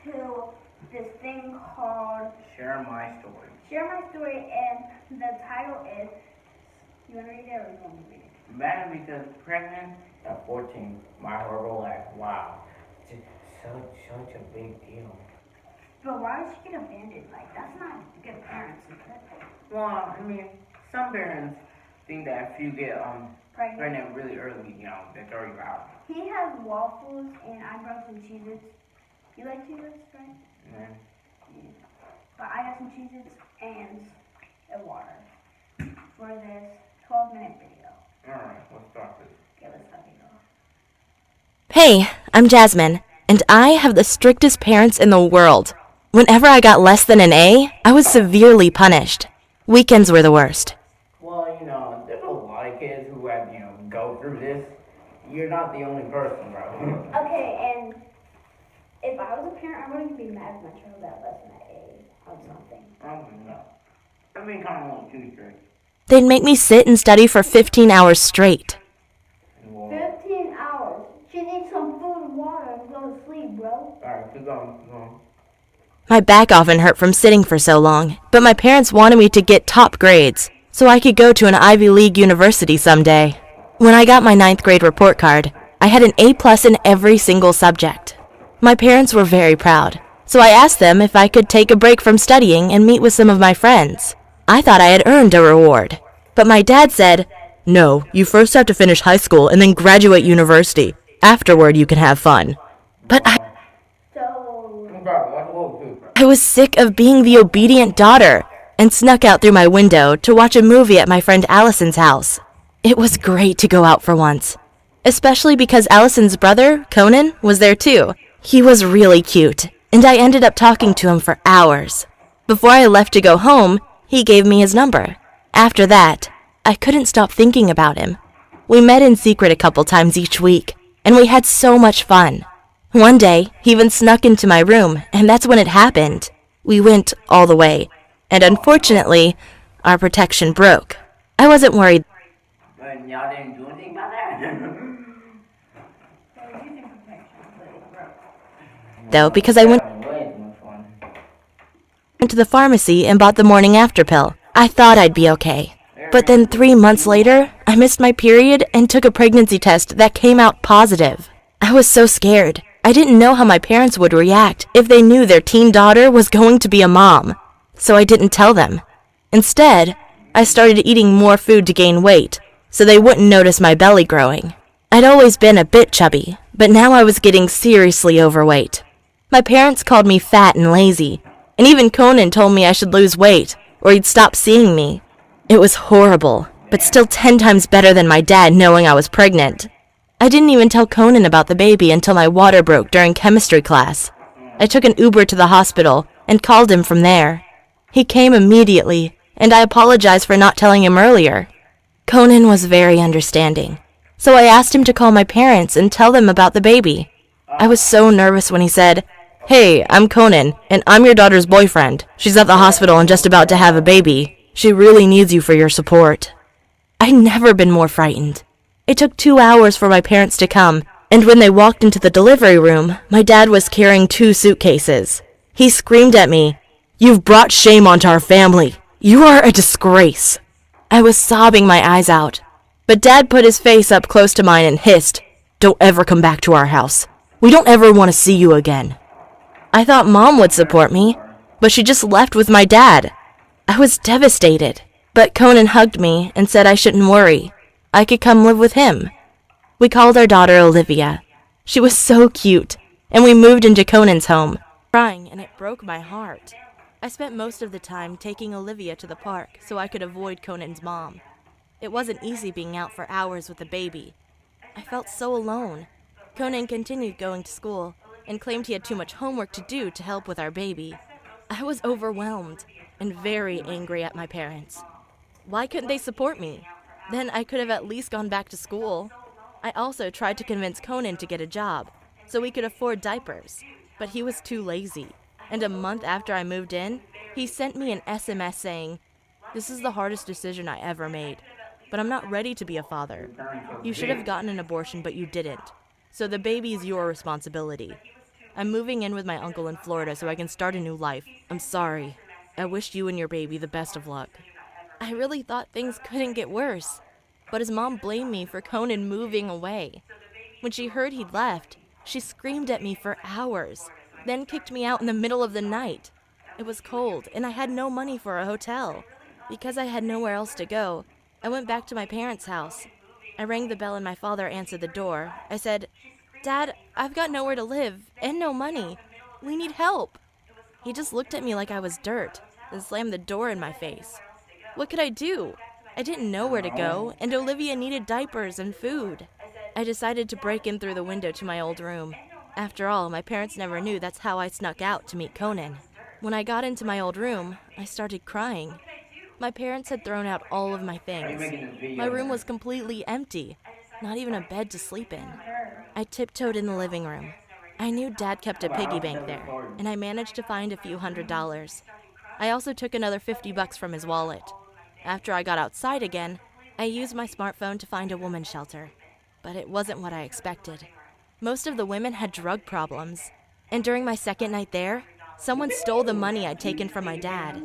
to this thing called Share My Story. Share My Story, and the title is, you want to read it or you want me to read it? Better because pregnant at 14, my horrible life. Wow. It's such a big deal. But why did she get abandoned? Like, that's not good parents, is it? Well, I mean, some parents think that if you get pregnant really early, they throw you out. He has waffles, and I brought some Cheez-Its. You like Cheez-Its, right? Yeah. But I got some Cheez-Its and a water for this 12-minute video. Alright, let's start this. Okay, let's start it off. Hey, I'm Jasmine, and I have the strictest parents in the world. Whenever I got less than an A, I was severely punished. Weekends were the worst. Well, there's a lot of kids who have, go through this. You're not the only person, bro. Okay, and if I was a parent, I wouldn't be mad if my child got less than an A on something. No. I mean, kind of like too strict. They'd make me sit and study for 15 hours straight. 15 hours? She needs some food and water and go to sleep, bro. Alright, keep going. My back often hurt from sitting for so long, but my parents wanted me to get top grades so I could go to an Ivy League university someday. When I got my 9th grade report card, I had an A+ in every single subject. My parents were very proud, so I asked them if I could take a break from studying and meet with some of my friends. I thought I had earned a reward, but my dad said, "No, you first have to finish high school and then graduate university. Afterward, you can have fun." But I was sick of being the obedient daughter and snuck out through my window to watch a movie at my friend Allison's house. It was great to go out for once, especially because Allison's brother, Conan, was there too. He was really cute, and I ended up talking to him for hours. Before I left to go home, he gave me his number. After that, I couldn't stop thinking about him. We met in secret a couple times each week, and we had so much fun. One day, he even snuck into my room, and that's when it happened. We went all the way, and unfortunately, our protection broke. I wasn't worried, But y'all didn't do anything about that? though, because I went to the pharmacy and bought the morning after pill. I thought I'd be okay. But then 3 months later, I missed my period and took a pregnancy test that came out positive. I was so scared. I didn't know how my parents would react if they knew their teen daughter was going to be a mom. So I didn't tell them. Instead, I started eating more food to gain weight, so they wouldn't notice my belly growing. I'd always been a bit chubby, but now I was getting seriously overweight. My parents called me fat and lazy, and even Conan told me I should lose weight, or he'd stop seeing me. It was horrible, but still 10 times better than my dad knowing I was pregnant. I didn't even tell Conan about the baby until my water broke during chemistry class. I took an Uber to the hospital and called him from there. He came immediately, and I apologized for not telling him earlier. Conan was very understanding, so I asked him to call my parents and tell them about the baby. I was so nervous when he said, "Hey, I'm Conan, and I'm your daughter's boyfriend. She's at the hospital and just about to have a baby. She really needs you for your support." I'd never been more frightened. It took 2 hours for my parents to come, and when they walked into the delivery room, my dad was carrying 2 suitcases. He screamed at me, "You've brought shame onto our family. You are a disgrace." I was sobbing my eyes out, but Dad put his face up close to mine and hissed, "Don't ever come back to our house. We don't ever want to see you again." I thought Mom would support me, but she just left with my dad. I was devastated, but Conan hugged me and said I shouldn't worry. I could come live with him. We called our daughter Olivia. She was so cute, and we moved into Conan's home, crying, and it broke my heart. I spent most of the time taking Olivia to the park so I could avoid Conan's mom. It wasn't easy being out for hours with a baby. I felt so alone. Conan continued going to school and claimed he had too much homework to do to help with our baby. I was overwhelmed and very angry at my parents. Why couldn't they support me? Then I could have at least gone back to school. I also tried to convince Conan to get a job so we could afford diapers, but he was too lazy. And a month after I moved in, he sent me an SMS saying, "This is the hardest decision I ever made, but I'm not ready to be a father. You should have gotten an abortion, but you didn't. So the baby is your responsibility. I'm moving in with my uncle in Florida so I can start a new life. I'm sorry. I wish you and your baby the best of luck. I really thought things couldn't get worse, but his mom blamed me for Conan moving away. When she heard he'd left, she screamed at me for hours, then kicked me out in the middle of the night. It was cold, and I had no money for a hotel. Because I had nowhere else to go, I went back to my parents' house. I rang the bell and my father answered the door. I said, "Dad, I've got nowhere to live and no money. We need help." He just looked at me like I was dirt and slammed the door in my face. What could I do? I didn't know where to go, and Olivia needed diapers and food. I decided to break in through the window to my old room. After all, my parents never knew that's how I snuck out to meet Conan. When I got into my old room, I started crying. My parents had thrown out all of my things. My room was completely empty, not even a bed to sleep in. I tiptoed in the living room. I knew Dad kept a piggy bank there, and I managed to find a few $100s. I also took another $50 from his wallet. After I got outside again, I used my smartphone to find a woman's shelter. But it wasn't what I expected. Most of the women had drug problems. And during my second night there, someone stole the money I'd taken from my dad.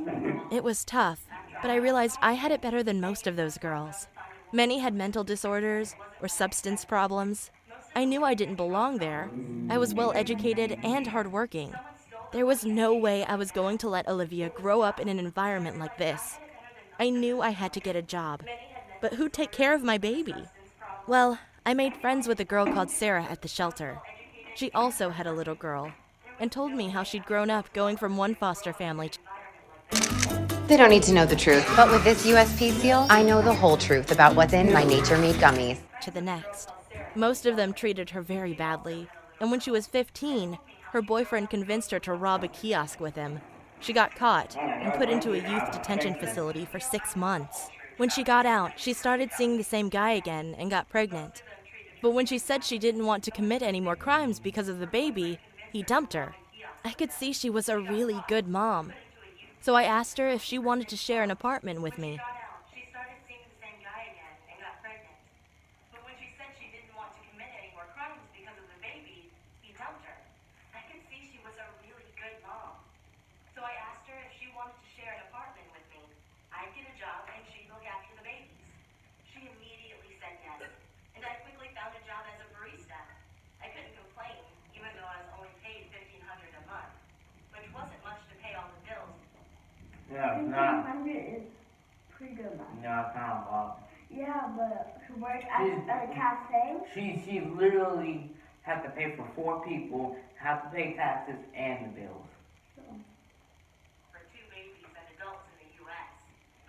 It was tough, but I realized I had it better than most of those girls. Many had mental disorders or substance problems. I knew I didn't belong there. I was well educated and hardworking. There was no way I was going to let Olivia grow up in an environment like this. I knew I had to get a job. But who'd take care of my baby? Well, I made friends with a girl called Sarah at the shelter. She also had a little girl and told me how she'd grown up going from one foster family They don't need to know the truth, but with this USP seal, I know the whole truth about what's in my Nature Meat gummies. to the next. Most of them treated her very badly, and when she was 15, her boyfriend convinced her to rob a kiosk with him. She got caught and put into a youth detention facility for 6 months. When she got out, she started seeing the same guy again and got pregnant. But when she said she didn't want to commit any more crimes because of the baby, he dumped her. I could see she was a really good mom. So I asked her if she wanted to share an apartment with me. She started seeing the same guy again and got pregnant. But when she said she didn't want to commit any more crimes because of the baby, he dumped her. I could see she was a really good mom. So I asked her if she wanted to share an apartment with me. I'd get a job and she'd look after the babies. She immediately said yes, and I quickly found a job as a barista. I couldn't complain, even though I was only paid $1,500 a month, which wasn't much to pay all the bills. Yeah, it's not. 1,500 is pretty good money. No, it's not a lot. Yeah, but to work at a cafe. She literally had to pay for 4 people, have to pay taxes and the bills. For 2 babies and adults in the U.S.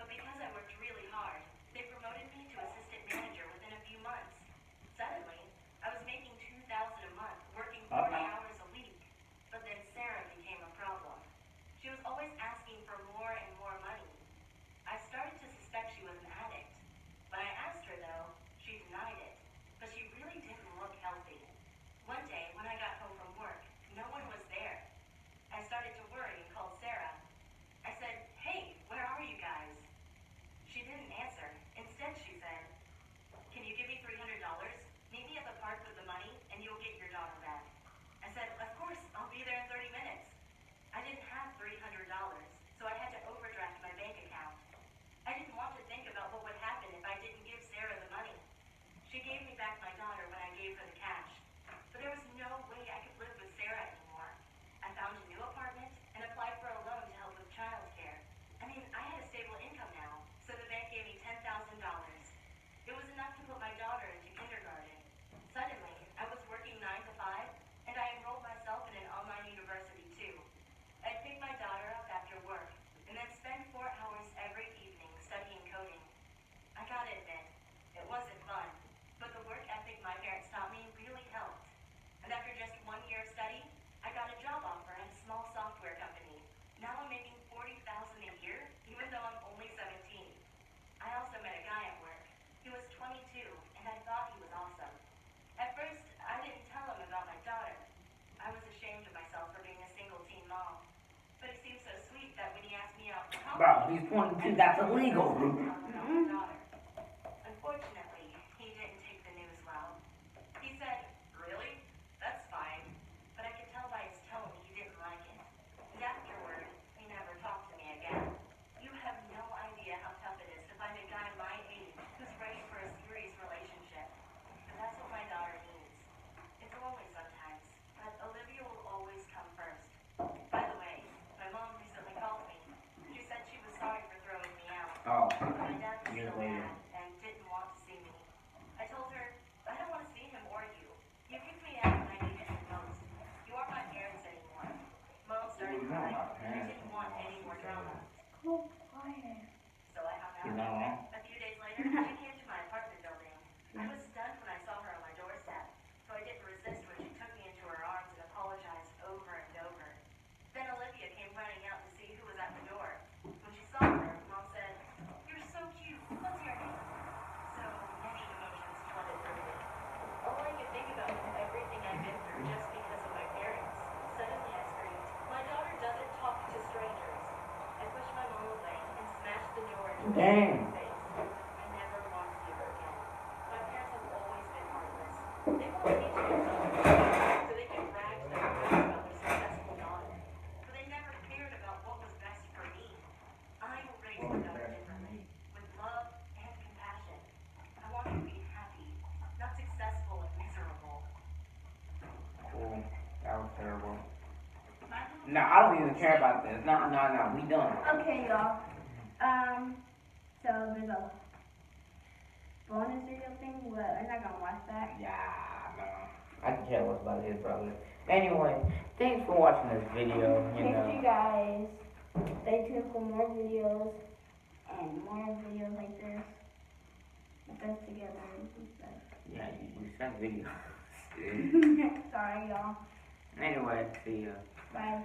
But because I worked really hard, they promoted me to assistant manager within a few months. Suddenly, I was making $2,000 a month, working 40 hours a week. But then Sarah became a problem. She was always asking for more and more money. I started to suspect she was an addict. When I asked her though, she denied it. But she really didn't look healthy. One day, when I got home from work, no one was there. I started to worry and called Sarah. I said, "Hey, where are you guys?" She didn't answer. Instead, she said, "Can you give me $300? Meet me at the park with the money and you'll get your daughter back." I said, "Of course, I'll be there in 30 minutes. I didn't have $300, so I had to overdraft my bank account. I didn't want to think about what would happen if I didn't give Sarah the money. She gave me back my daughter when I gave her the cash. But there was no way I could live with Sarah anymore. I found a new apartment and applied for a loan to help with childcare. I mean, I had a stable income now, so the bank gave me $10,000. It was enough to put my daughter into kindergarten. Suddenly, I was working 9 to 5, and I enrolled myself in an online university too. I'd pick my daughter up after work, and then spend 4 hours every evening studying coding. I gotta admit, it wasn't fun, but the work ethic my parents taught me really helped. And after just 1 year of study, I got a job offer at a small software company. Now I'm making $40,000 a year, even though I'm only 17. I also met a guy at work. He was 22, and I thought he was awesome. At first, I didn't tell him about my daughter. I was ashamed of myself for being a single teen mom. But he seemed so sweet that when he asked me out for coffee, Bro, he's 22, that's illegal. Unfortunately, he didn't take the news well. He said, "Really? That's fine." But I could tell by his You know cried. about I parents. didn't want any more drama. Oh, quiet. So I hung Is out. that wrong? A few days later, she came to my apartment building. I was stunned when I saw her on my doorstep, so I didn't resist when she took me into her arms and apologized over and over. Then Olivia came running out to see who was at the door. When she saw her, Mom said, "You're so cute. What's your name?" So many emotions flooded through me. All I could think about was everything I've been through just because of my parents. Suddenly I screamed, "My daughter doesn't talk to strangers." I pushed my mom away and smashed the door into her Dang. face. I never want to see her again. My parents have always been heartless. They wanted me to be so they could brag to their friends about their successful daughter. But they never cared about what was best for me. I will raise my daughter differently, with love and compassion. I want her to be happy, not successful and miserable. Cool. That was terrible. No, I don't even care about this. No, we done. Okay, y'all. So there's a bonus video thing, but I'm not gonna watch that. Yeah, no. I can care less about his brother. Anyway, thanks for watching this video. You Thanks, you know. guys. Stay tuned for more videos and more videos like this. With us together and stuff. Yeah, we sent videos. Sorry, y'all. Anyway, see ya. Bye.